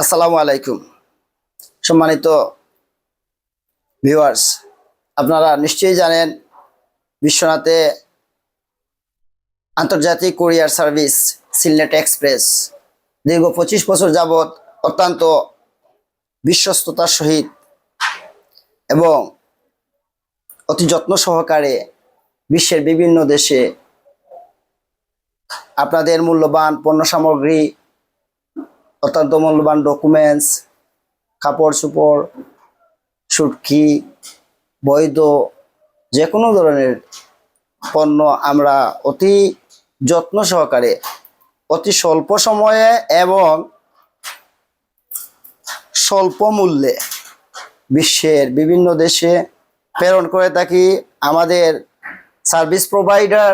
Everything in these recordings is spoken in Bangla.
আসসালামু আলাইকুম। সম্মানিত ভিউয়ার্স, আপনারা নিশ্চয়ই জানেন বিশ্বনাথে আন্তর্জাতিক কুরিয়ার সার্ভিস সিলনেট এক্সপ্রেস দীর্ঘ 25 বছর যাবৎ অত্যন্ত বিশ্বস্ততার সহিত এবং অতি যত্ন সহকারে বিশ্বের বিভিন্ন দেশে আপনাদের মূল্যবান পণ্য সামগ্রী, অত্যন্ত মূল্যবান ডকুমেন্টস, কাপড় চোপড়, সুটকি, বৈধ যে কোনো ধরনের পণ্য আমরা অতি যত্ন সহকারে অতি স্বল্প সময়ে এবং স্বল্প মূল্যে বিশ্বের বিভিন্ন দেশে প্রেরণ করে থাকি। আমাদের service provider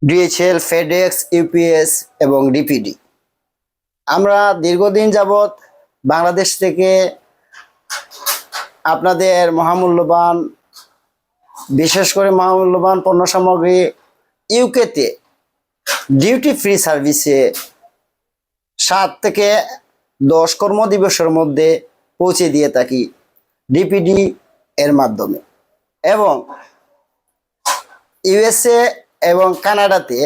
DHL, FedEx, UPS এবং ডিপিডি। আমরা দীর্ঘদিন যাবৎ বাংলাদেশ থেকে আপনাদের মহামূল্যবান, বিশেষ করে মহামূল্যবান পণ্য সামগ্রী ইউকেতে ডিউটি ফ্রি সার্ভিসে 7 থেকে 10 কর্মদিবসের মধ্যে পৌঁছে দিয়ে থাকি ডিপিডি এর মাধ্যমে, এবং ইউএসএ এবং কানাডাতে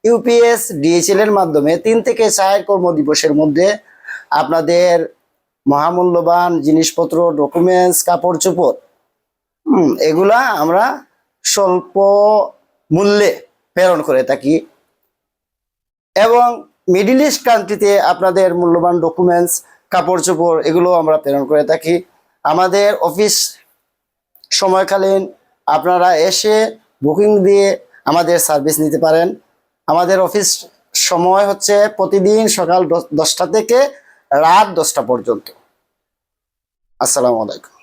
ইউপিএস, ডিএইচএল এর মাধ্যমে 3 থেকে 4 কর্মদিবসের মধ্যে আপনাদের মহামূল্যবান জিনিসপত্র, ডকুমেন্টস, কাপড় চোপড় এগুলা আমরা স্বল্প মূল্যে প্রেরণ করে থাকি। এবং মিডল ইস্ট কান্ট্রিতে আপনাদের মূল্যবান ডকুমেন্টস, কাপড় চোপড় এগুলো আমরা প্রেরণ করে থাকি। আমাদের অফিস সময়কালীন আপনারা এসে বুকিং দিয়ে আমাদের সার্ভিস নিতে পারেন। আমাদের অফিস সময় হচ্ছে প্রতিদিন সকাল 10টা থেকে রাত 10টা পর্যন্ত। আসসালামু আলাইকুম।